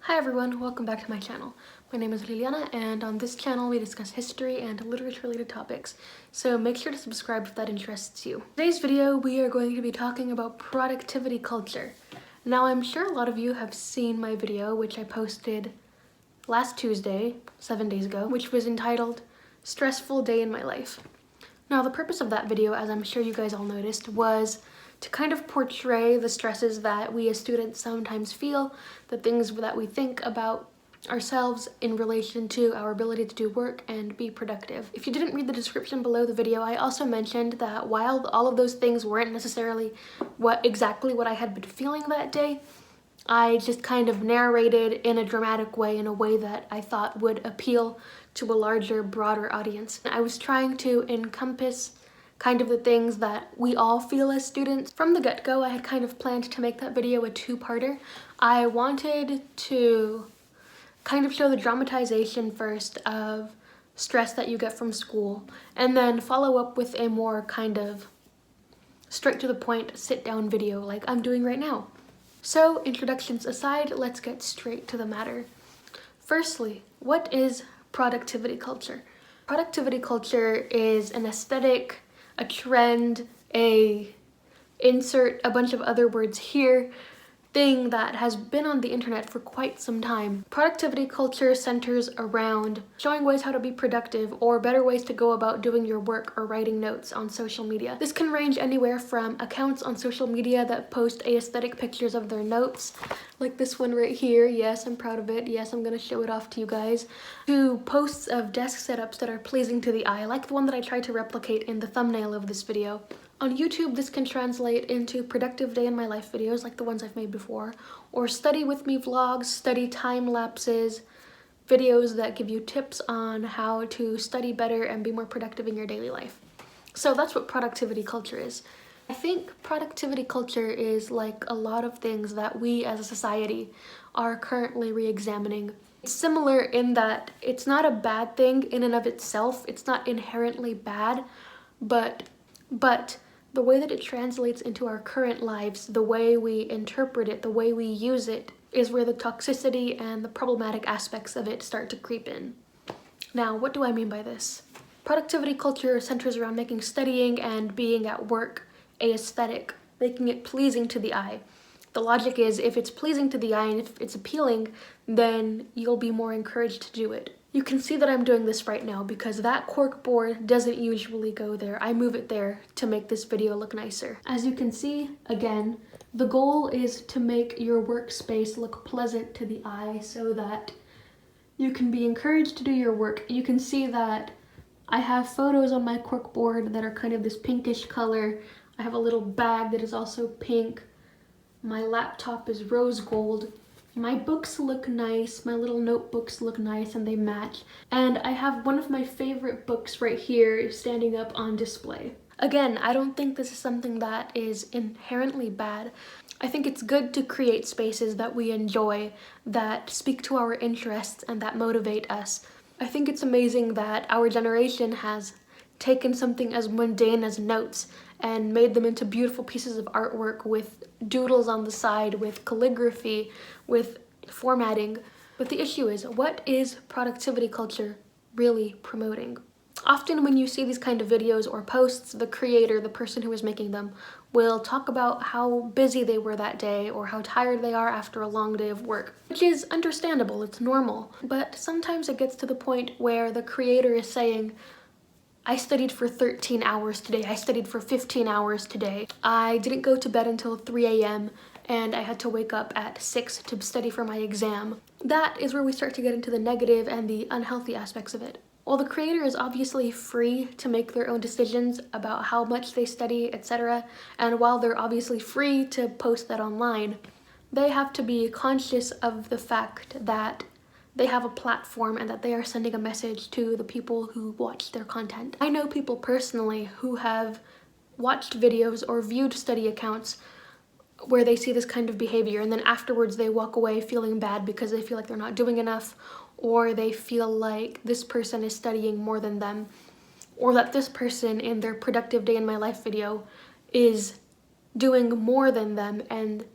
Hi everyone, welcome back to my channel. My name is Liliana, and on this channel we discuss history and literature related topics, so make sure to subscribe if that interests you. In today's video we are going to be talking about productivity culture. Now I'm sure a lot of you have seen my video which I posted last Tuesday, 7 days ago, which was entitled Stressful Day in My Life. Now the purpose of that video, as I'm sure you guys all noticed, was to kind of portray the stresses that we as students sometimes feel, the things that we think about ourselves in relation to our ability to do work and be productive. If you didn't read the description below the video, I also mentioned that while all of those things weren't necessarily exactly what I had been feeling that day, I just kind of narrated in a dramatic way, in a way that I thought would appeal to a larger, broader audience. I was trying to encompass kind of the things that we all feel as students. From the get-go, I had kind of planned to make that video a two-parter. I wanted to kind of show the dramatization first of stress that you get from school, and then follow up with a more kind of straight to the point, sit-down video like I'm doing right now. So, introductions aside, let's get straight to the matter. Firstly, what is productivity culture? Productivity culture is an aesthetic, a trend, insert a bunch of other words here, thing that has been on the internet for quite some time. Productivity culture centers around showing ways how to be productive, or better ways to go about doing your work or writing notes on social media. This can range anywhere from accounts on social media that post aesthetic pictures of their notes, like this one right here, yes, I'm proud of it, yes, I'm gonna show it off to you guys, to posts of desk setups that are pleasing to the eye, like the one that I tried to replicate in the thumbnail of this video. On YouTube, this can translate into productive day in my life videos like the ones I've made before, or study with me vlogs, study time lapses, videos that give you tips on how to study better and be more productive in your daily life. So that's what productivity culture is. I think productivity culture is like a lot of things that we as a society are currently re-examining. It's similar in that it's not a bad thing in and of itself, it's not inherently bad, but the way that it translates into our current lives, the way we interpret it, the way we use it, is where the toxicity and the problematic aspects of it start to creep in. Now, what do I mean by this? Productivity culture centers around making studying and being at work aesthetic, making it pleasing to the eye. The logic is, if it's pleasing to the eye and if it's appealing, then you'll be more encouraged to do it. You can see that I'm doing this right now because that cork board doesn't usually go there. I move it there to make this video look nicer. As you can see, again, the goal is to make your workspace look pleasant to the eye so that you can be encouraged to do your work. You can see that I have photos on my cork board that are kind of this pinkish color. I have a little bag that is also pink. My laptop is rose gold. My books look nice, my little notebooks look nice and they match. And I have one of my favorite books right here standing up on display. Again, I don't think this is something that is inherently bad. I think it's good to create spaces that we enjoy, that speak to our interests and that motivate us. I think it's amazing that our generation has taken something as mundane as notes and made them into beautiful pieces of artwork with doodles on the side, with calligraphy, with formatting. But the issue is, what is productivity culture really promoting? Often when you see these kind of videos or posts, the creator, the person who is making them, will talk about how busy they were that day or how tired they are after a long day of work, which is understandable, it's normal. But sometimes it gets to the point where the creator is saying, I studied for 13 hours today, I studied for 15 hours today, I didn't go to bed until 3 a.m. and I had to wake up at 6 to study for my exam. That is where we start to get into the negative and the unhealthy aspects of it. While the creator is obviously free to make their own decisions about how much they study, etc., and while they're obviously free to post that online, they have to be conscious of the fact that they have a platform and that they are sending a message to the people who watch their content. I know people personally who have watched videos or viewed study accounts where they see this kind of behavior and then afterwards they walk away feeling bad because they feel like they're not doing enough, or they feel like this person is studying more than them. or that this person in their productive day in my life video is doing more than them and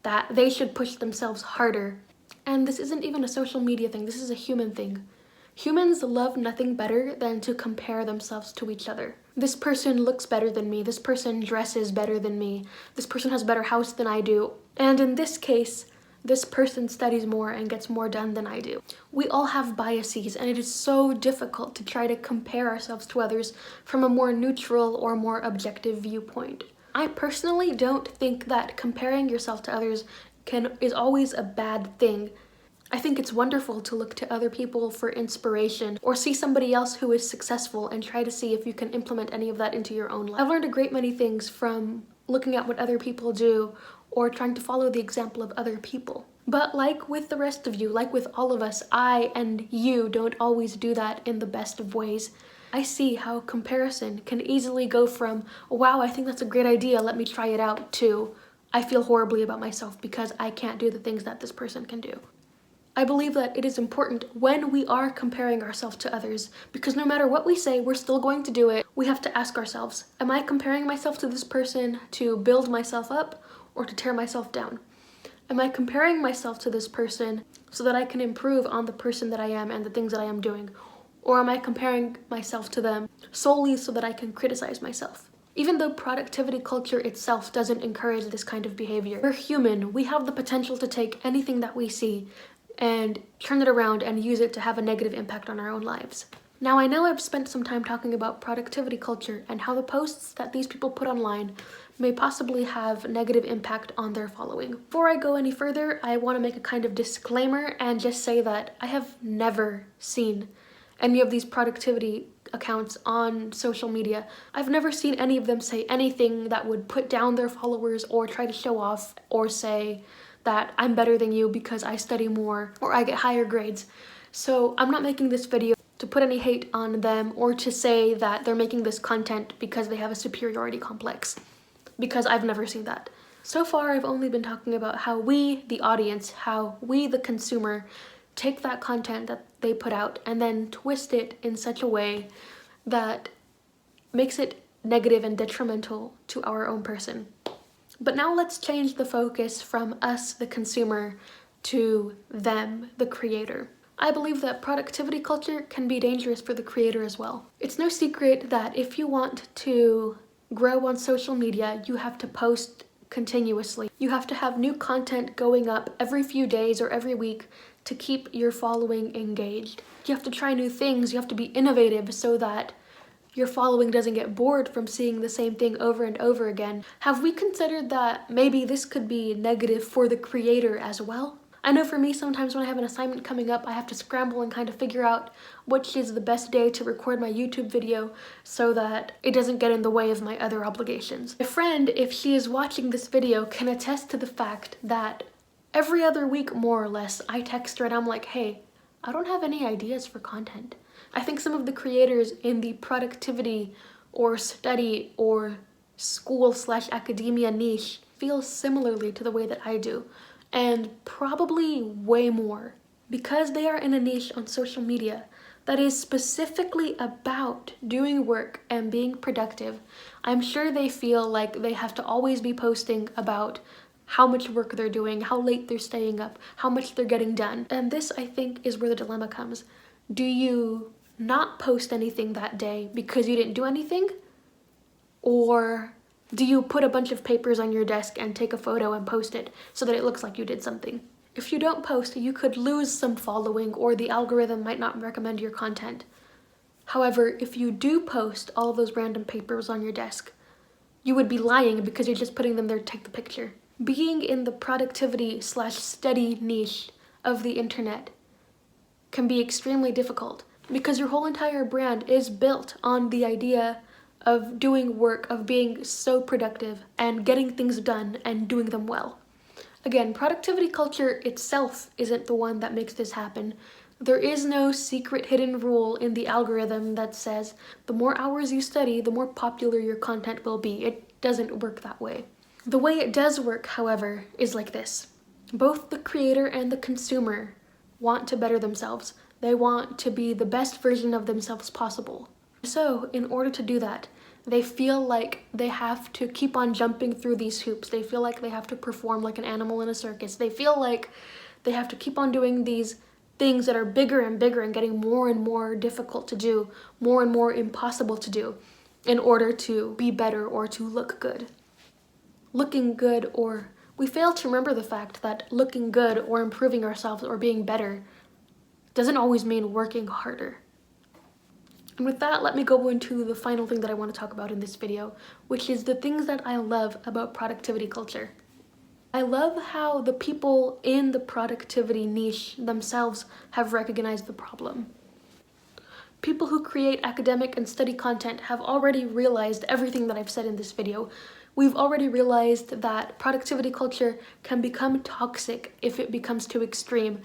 that they should push themselves harder. And this isn't even a social media thing, this is a human thing. Humans love nothing better than to compare themselves to each other. This person looks better than me, this person dresses better than me, this person has a better house than I do, and in this case, this person studies more and gets more done than I do. We all have biases, and it is so difficult to try to compare ourselves to others from a more neutral or more objective viewpoint. I personally don't think that comparing yourself to others is always a bad thing. I think it's wonderful to look to other people for inspiration or see somebody else who is successful and try to see if you can implement any of that into your own life. I've learned a great many things from looking at what other people do or trying to follow the example of other people. But like with the rest of you, like with all of us, I and you don't always do that in the best of ways. I see how comparison can easily go from, wow, I think that's a great idea, let me try it out, to, I feel horribly about myself because I can't do the things that this person can do. I believe that it is important when we are comparing ourselves to others, because no matter what we say, we're still going to do it. We have to ask ourselves, am I comparing myself to this person to build myself up or to tear myself down? Am I comparing myself to this person so that I can improve on the person that I am and the things that I am doing? Or am I comparing myself to them solely so that I can criticize myself? Even though productivity culture itself doesn't encourage this kind of behavior, we're human. We have the potential to take anything that we see and turn it around and use it to have a negative impact on our own lives. Now, I know I've spent some time talking about productivity culture and how the posts that these people put online may possibly have negative impact on their following. Before I go any further, I want to make a kind of disclaimer and just say that I have never seen any of these productivity accounts on social media. I've never seen any of them say anything that would put down their followers or try to show off or say that I'm better than you because I study more or I get higher grades. So I'm not making this video to put any hate on them or to say that they're making this content because they have a superiority complex, because I've never seen that. So far, I've only been talking about how we, the audience, how we, the consumer, take that content that they put out and then twist it in such a way that makes it negative and detrimental to our own person. But now let's change the focus from us, the consumer, to them, the creator. I believe that productivity culture can be dangerous for the creator as well. It's no secret that if you want to grow on social media, you have to post continuously. You have to have new content going up every few days or every week to keep your following engaged. You have to try new things, you have to be innovative so that your following doesn't get bored from seeing the same thing over and over again. Have we considered that maybe this could be negative for the creator as well? I know for me, sometimes when I have an assignment coming up, I have to scramble and kind of figure out which is the best day to record my YouTube video so that it doesn't get in the way of my other obligations. My friend, if she is watching this video, can attest to the fact that every other week, more or less, I text her and I'm like, hey, I don't have any ideas for content. I think some of the creators in the productivity or study or school/academia niche feel similarly to the way that I do, and probably way more, because they are in a niche on social media that is specifically about doing work and being productive. I'm sure they feel like they have to always be posting about how much work they're doing, how late they're staying up, how much they're getting done. And this, I think, is where the dilemma comes. Do you not post anything that day because you didn't do anything? Or do you put a bunch of papers on your desk and take a photo and post it so that it looks like you did something? If you don't post, you could lose some following or the algorithm might not recommend your content. However, if you do post all of those random papers on your desk, you would be lying because you're just putting them there to take the picture. Being in the productivity/study niche of the internet can be extremely difficult because your whole entire brand is built on the idea of doing work, of being so productive and getting things done and doing them well. Again, productivity culture itself isn't the one that makes this happen. There is no secret hidden rule in the algorithm that says the more hours you study, the more popular your content will be. It doesn't work that way. The way it does work, however, is like this. Both the creator and the consumer want to better themselves. They want to be the best version of themselves possible. So in order to do that, they feel like they have to keep on jumping through these hoops. They feel like they have to perform like an animal in a circus. They feel like they have to keep on doing these things that are bigger and bigger and getting more and more difficult to do, more and more impossible to do in order to be better or to look good. Looking good, or we fail to remember the fact that looking good or improving ourselves or being better doesn't always mean working harder. And with that, let me go into the final thing that I want to talk about in this video, which is the things that I love about productivity culture. I love how the people in the productivity niche themselves have recognized the problem. People who create academic and study content have already realized everything that I've said in this video. We've already realized that productivity culture can become toxic if it becomes too extreme,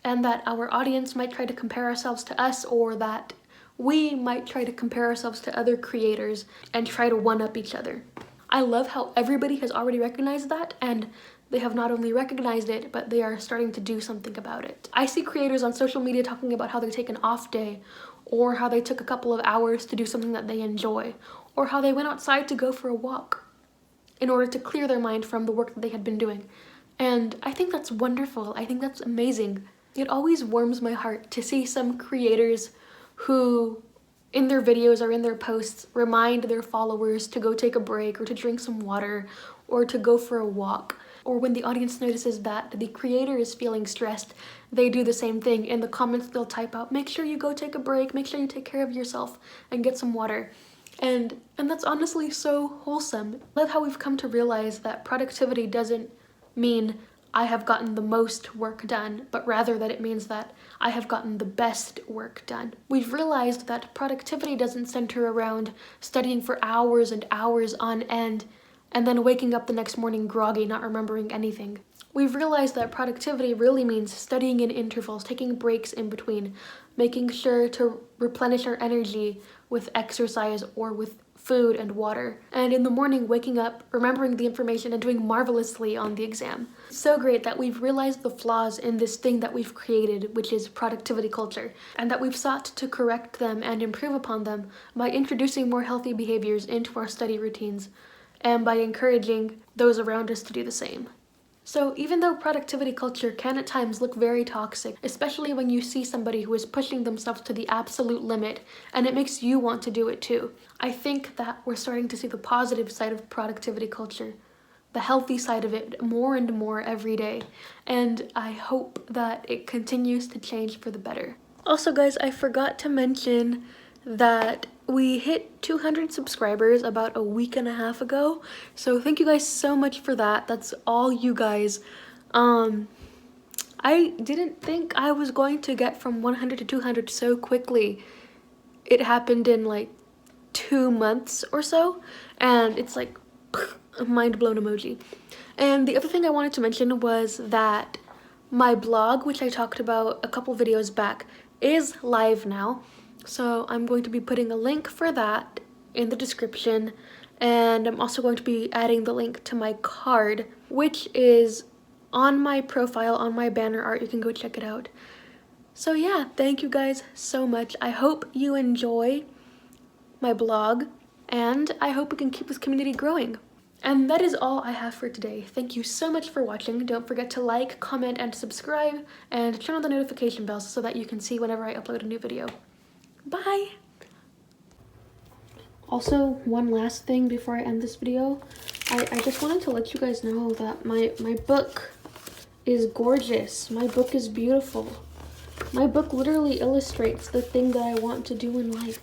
and that our audience might try to compare ourselves to us, or that we might try to compare ourselves to other creators and try to one-up each other. I love how everybody has already recognized that, and they have not only recognized it, but they are starting to do something about it. I see creators on social media talking about how they take an off day, or how they took a couple of hours to do something that they enjoy, or how they went outside to go for a walk in order to clear their mind from the work that they had been doing. And I think that's wonderful. I think that's amazing. It always warms my heart to see some creators who in their videos or in their posts remind their followers to go take a break or to drink some water or to go for a walk. Or when the audience notices that the creator is feeling stressed, they do the same thing. In the comments, they'll type out, make sure you go take a break, make sure you take care of yourself and get some water. And that's honestly so wholesome. I love how we've come to realize that productivity doesn't mean I have gotten the most work done, but rather that it means that I have gotten the best work done. We've realized that productivity doesn't center around studying for hours and hours on end and then waking up the next morning groggy, not remembering anything. We've realized that productivity really means studying in intervals, taking breaks in between, making sure to replenish our energy with exercise or with food and water, and in the morning waking up, remembering the information and doing marvelously on the exam. It's so great that we've realized the flaws in this thing that we've created, which is productivity culture, and that we've sought to correct them and improve upon them by introducing more healthy behaviors into our study routines and by encouraging those around us to do the same. So even though productivity culture can at times look very toxic, especially when you see somebody who is pushing themselves to the absolute limit and it makes you want to do it too, I think that we're starting to see the positive side of productivity culture, the healthy side of it more and more every day, and I hope that it continues to change for the better. Also guys, I forgot to mention that we hit 200 subscribers about a week and a half ago, so thank you guys so much for that. That's all you guys. I didn't think I was going to get from 100 to 200 so quickly. It happened in like 2 months or so, and it's like a mind blown emoji. And the other thing I wanted to mention was that my blog, which I talked about a couple videos back, is live now. So I'm going to be putting a link for that in the description, and I'm also going to be adding the link to my card, which is on my profile, on my banner art. You can go check it out. So yeah, thank you guys so much. I hope you enjoy my blog, and I hope we can keep this community growing. And that is all I have for today. Thank you so much for watching. Don't forget to like, comment, and subscribe, and turn on the notification bells so that you can see whenever I upload a new video. Bye! Also, one last thing before I end this video. I just wanted to let you guys know that my book is gorgeous. My book is beautiful. My book literally illustrates the thing that I want to do in life.